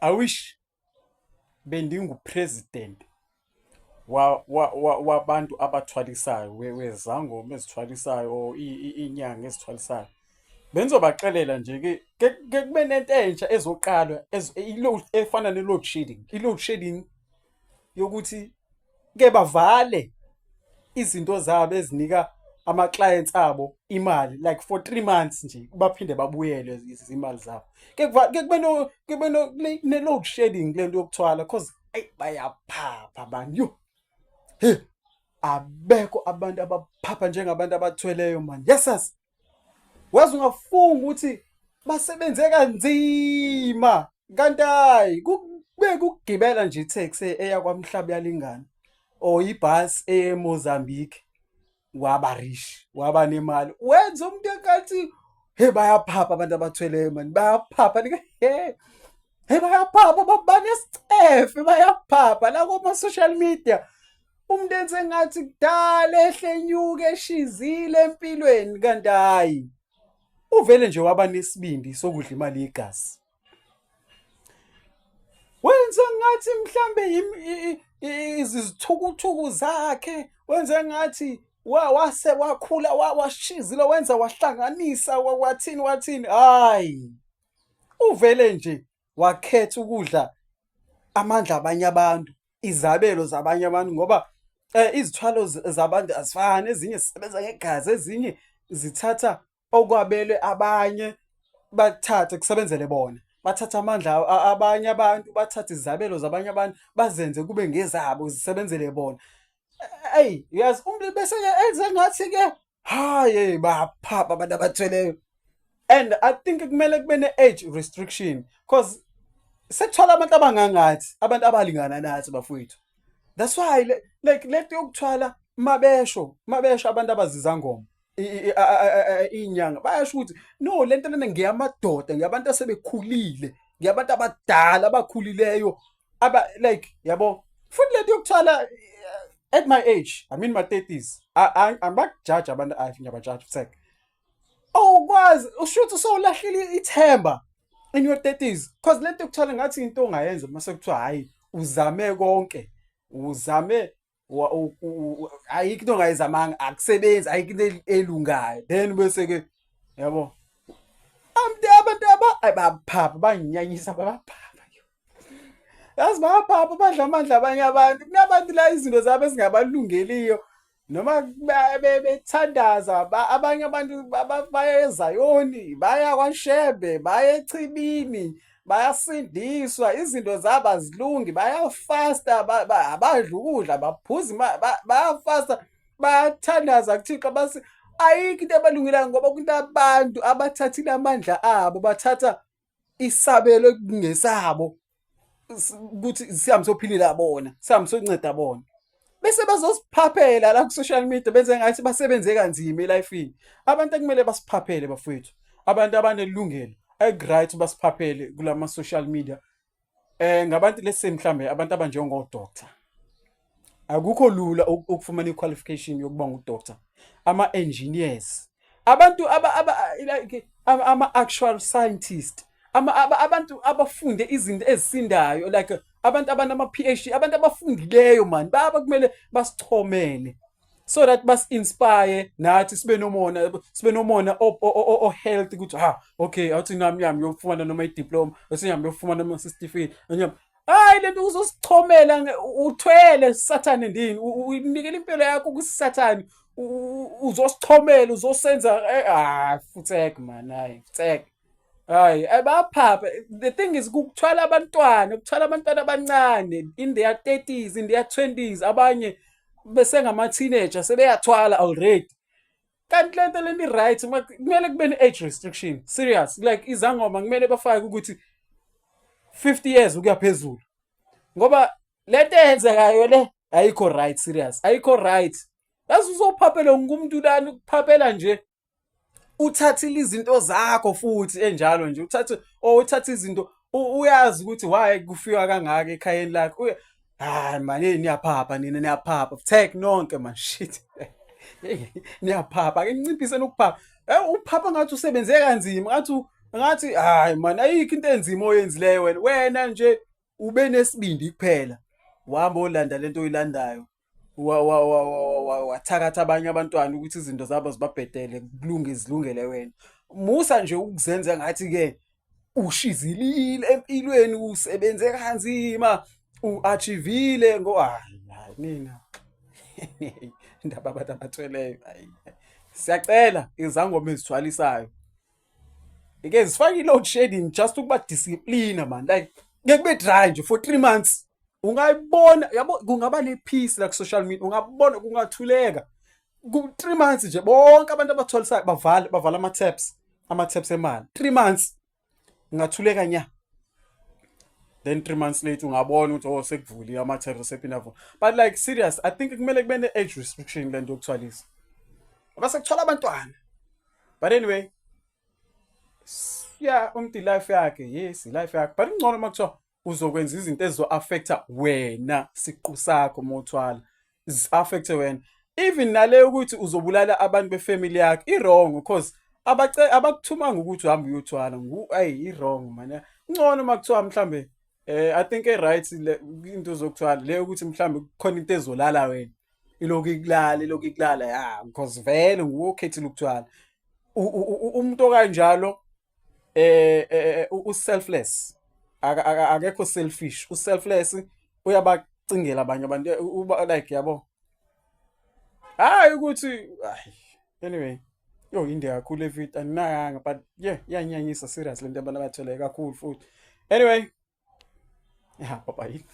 I wish bendingupresident wabantu abathwalisayo wezangoma ezithwalisayo or inyanga ezithwalisayo. Bengizobaxelela nje ke kube nento entsha ezoqalwa efana ne-load shedding. I-load shedding yokuthi ke bavale izinto zabo ezinika ama-clients abo imali like for 3 months nje baphinde babuyele izimali zabo. Ke kube ne-load shedding lento yokuthwala cause bayaphapha abantu. Yo, he, abekho abantu abaphapha njengabantu abathweleyo man. Yesas. Wazi ungafunga ukuthi basebenze kanzima. Kanti hayi kube ukugibela nje itaxi eya kwaMhlaba yalingana or ibhasi eMozambique waba rich, waba nemali. Wenza umuntu engathi he bayaphapha abantu abathweleyo man. Bayaphapha he bayaphapha banesitefe bayaphapha la kuma social media. Umuntu enze ngathi kudala ehlenyuka eshizile empilweni kanti hayi uvele nje waba nesibindi sokudla imali yegazi. Wenza ngathi mhlambe izithukuthuku zakhe, wenza ngathi wase wakhula washizile wenza wahlanganisa wathini hayi uvele nje wakhetha ukudla amandla abanye abantu, izabelo zabanye abantu ngoba izithwalo zabantu azifani, ezinye zisebenza ngegazi, ezinye zithatha okwabelwe abanye bathathe kusebenzele bona. Bathatha amandla abanye abantu, bathatha izabelo zabanye abantu bazenze kube ngezabo zisebenzele bona. Hey, yazi umuntu bese enze ngathi ke hayi baphapha abantu abathweleyo. And I think kumele kube ne-age restriction cause sekuthola abantu abangangathi, abantu abalingana nathi bafowethu. That's why like lento yokuthwala mabesho abantu abazizangoma inyanga bayasho ukuthi no lento lena ngiyamadoda, ngiyabantu asebekhulile, ngiyabantu abadala abakhulileyo like yabo. Futhi lento yokuthwala at my age, I'm in my 30s. I'm not judge abantu ngiyabajudge futhi. Oh kwazi ushuthi sowulahlile ithemba in your 30s cause lento yokuthwala ngathi into ongayenza mase kuthiwa hayi uzame konke, uzame ayikho into ongayizamanga, akusebenzi, ayikho into elungayo, then bese ke yabo abantu abaphapha banginyanyisa bayaphapha. Yazi bayaphapha badla amandla abanye abantu. Kunabantu la izinto zabo ezingabalungeliyo noma bethandaza abanye abantu baya eZayoni, baya kwaShebe, baya eChibini, bayasindiswa, izinto zabo azilungi, bayafasta, abadla ukudla, baphuza bayafasta, bayathandaza kuThixo basi ayikho into ebalungelayo ngoba kunabantu abathathile amandla abo, bathatha isabelo ekungesabo ukuthi sihambe sophilela bona, sihambe sonceda bona. Bese bazosiphaphela la ku social media benze ngathi basebenze kanzima elifini. Abantu ekumele basiphaphele bafowethu, abantu abanelungelo right basiphaphele kulama social media. Ngabantu lesi mhlambe abantu abanjengo doctor. Akukho lula ukufumana iqualification yokuba ngudoctor. Ama-engineers, abantu like ama-actual scientist, abantu abafunde izinto ezisindayo like abantu abanama-PhD, abantu abafundileyo man baba kumele basichomele so that basi-inspire nathi sibe nomona o-health ukuthi okay awuthi nami yokufumana noma i-diploma, esiyami yokufumana noma certificate anyami. Hayi lento uzosichomela uthwele sathane ndini, unikele impilo yakho kusathane, uzosichomela uzosenza futhek man, hayi futhek. Hayi abaphapha. The thing is ukuthwala abantwana abancane in their 30s, in their 20s, abanye besengama-teenager sebeyathwala already. Kanti lento leni right kumele kube ne-age restriction serious, like izangoma kumele bafake ukuthi 50 years ukuya phezulu ngoba lento eyenzekayo le ayikho right, serious ayikho right. Yazi uzophaphela ngumuntu lana ukuphaphela nje uthathile izinto zakho futhi enjalo nje uthatha izinto uyazi ukuthi why kufika kangaka ekhayeni lakho. Man niyaphapha nina, niyaphapha take nonke man shit. Niyaphapha ke nciphise ukuphapha. Uphapha ngathi usebenze kanzima, ngathi ngathi hayi man ayikho into enzima oyenzileyo wena nje ube nesibindi kuphela uhamba olanda lento oyilandayo wathakatha abanye abantwana ukuthi izinto zabo zibabhedele kulunge zilungele wena musa nje ukuzenza ngathi ke ushizilile empilweni usebenze kanzima uachievile hayi mina indaba abantu abathweleyo siyacela izangoma ezithwalisayo ike zifake i-load shedding just ukuba discipline man like ngeke kube dry nje for 3 months ungayibona yabo kungaba ne-peace la ku-social media ungabona kungathuleka ku-3 months nje bonke abantu abathwalisayo bavala ama-taps emali 3 months ungathuleka nya then 3 months later ungabona ukuthi sekuvuliwe ama-taps sephinavula but like serious I think kumele kube ne-age restriction lento yokuthwalisa abasekuthola abantwana but anyway yeah umuntu life yakhe yes life yakhe but ngcono makuthiwa uzokwenza izinto ezizo-affecta wena siqu sakho mothwala zi-affecte wena even nale ukuthi uzobulala abantu befamily yakho i-wrong because abakuthumanga ukuthi uhambe uyothwala i-wrong man ngcono makuthiwa mhlambe I think right into zokuthwala le ukuthi mhlambe kukhona into ezolala wena ilokhu ikulala ya because vele nguwokhethile ukuthwala umuntu okanjalo u-selfless akekho selfish u-selfless uyabacingela abanye abantu like yabo hayi ukuthi anyway inde kakhulu evit aninayanga but yeah iyanyanyisa serious lento abantu abathwele kakhulu futhi anyway yeah bye bye